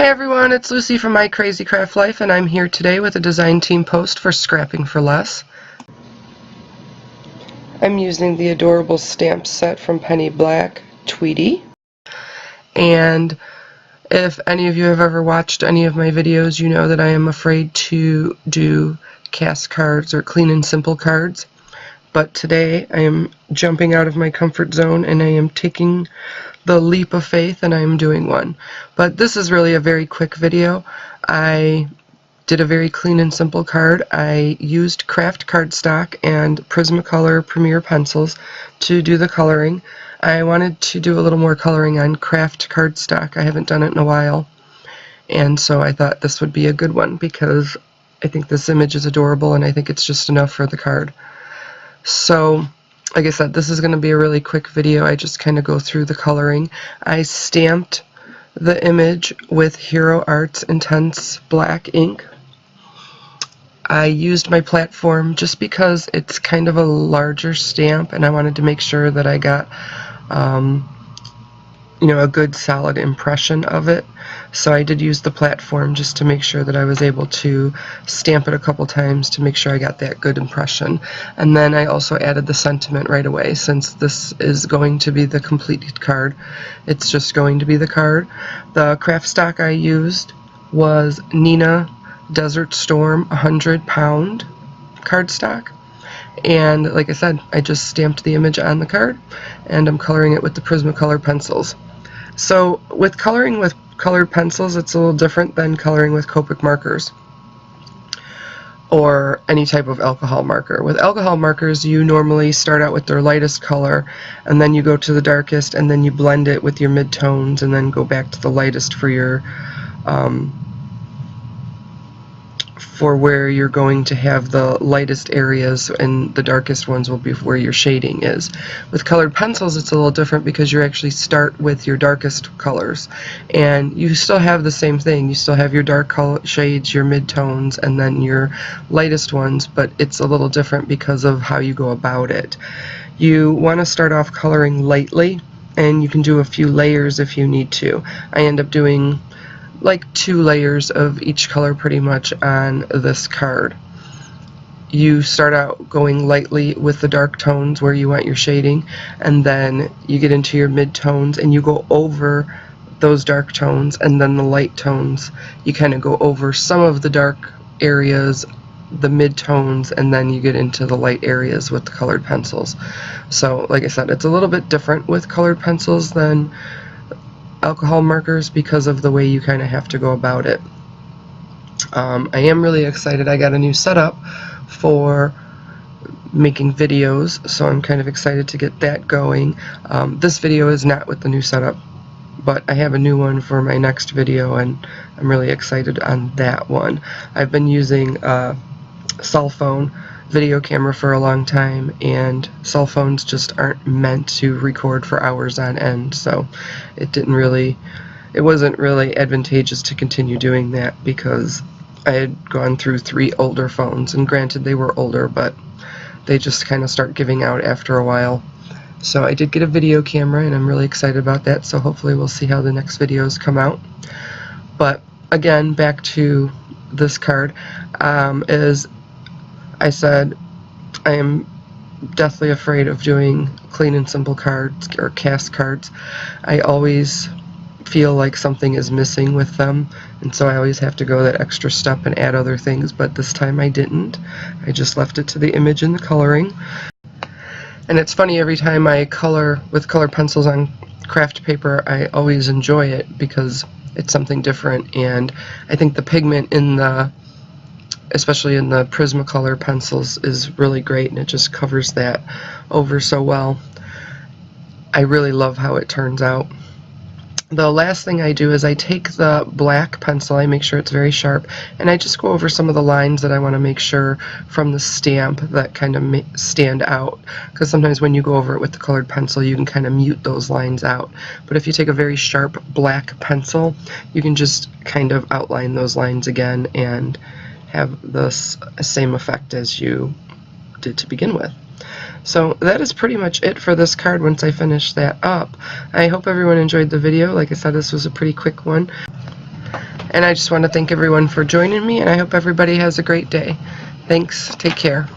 everyone, it's Lucy from My Crazy Craft Life, and I'm here today with a design team post for Scrapping for Less. I'm using the adorable stamp set from Penny Black, Tweetie. And if any of you have ever watched any of my videos, you know that I am afraid to do cast cards or clean and simple cards. But today I am jumping out of my comfort zone and I am taking the leap of faith and I am doing one. But this is really a very quick video. I did a very clean and simple card. I used Kraft cardstock and Prismacolor Premier pencils to do the coloring. I wanted to do a little more coloring on Kraft cardstock. I haven't done it in a while. And so I thought this would be a good one because I think this image is adorable and I think it's just enough for the card. So, like I said, this is going to be a really quick video. I just kind of go through the coloring. I stamped the image with Hero Arts Intense Black ink. I used my platform just because it's kind of a larger stamp and I wanted to make sure that I got a good solid impression of it. So I did use the platform just to make sure that I was able to stamp it a couple times to make sure I got that good impression. And then I also added the sentiment right away. Since this is going to be the completed card, it's just going to be the card. The craft stock I used was Nina Desert Storm 100-pound cardstock. And like I said, I just stamped the image on the card and I'm coloring it with the Prismacolor pencils. So with coloring with colored pencils, it's a little different than coloring with Copic markers or any type of alcohol marker. With alcohol markers, you normally start out with their lightest color and then you go to the darkest and then you blend it with your midtones and then go back to the lightest for your for where you're going to have the lightest areas and the darkest ones will be where your shading is. With colored pencils it's a little different because you actually start with your darkest colors and you still have the same thing. You still have your dark color shades, your midtones, and then your lightest ones, but it's a little different because of how you go about it. You want to start off coloring lightly and you can do a few layers if you need to. I end up doing like 2 layers of each color pretty much on this card. You start out going lightly with the dark tones where you want your shading, and then you get into your mid-tones and you go over those dark tones, and then the light tones you kind of go over some of the dark areas, the mid-tones, and then you get into the light areas with the colored pencils. So like I said, it's a little bit different with colored pencils than alcohol markers because of the way you kind of have to go about it. I am really excited. I got a new setup for making videos, so I'm kind of excited to get that going. This video is not with the new setup, but I have a new one for my next video and I'm really excited on that one. I've been using a cell phone video camera for a long time and cell phones just aren't meant to record for hours on end, so it wasn't really advantageous to continue doing that because I had gone through 3 older phones, and granted they were older, but they just kind of start giving out after a while. So I did get a video camera and I'm really excited about that, so hopefully we'll see how the next videos come out. But again, back to this card, as I said, I am deathly afraid of doing clean and simple cards or cast cards. I always feel like something is missing with them, and so I always have to go that extra step and add other things, but this time I didn't. I just left it to the image and the coloring. And it's funny, every time I color with colored pencils on craft paper, I always enjoy it because it's something different, and I think the pigment in the especially in the Prismacolor pencils is really great and it just covers that over so well. I really love how it turns out. The last thing I do is I take the black pencil, I make sure it's very sharp, and I just go over some of the lines that I want to make sure from the stamp that kind of stand out, because sometimes when you go over it with the colored pencil you can kind of mute those lines out, but if you take a very sharp black pencil you can just kind of outline those lines again and have the same effect as you did to begin with. So that is pretty much it for this card once I finish that up. I hope everyone enjoyed the video. Like I said, this was a pretty quick one. And I just want to thank everyone for joining me, and I hope everybody has a great day. Thanks. Take care.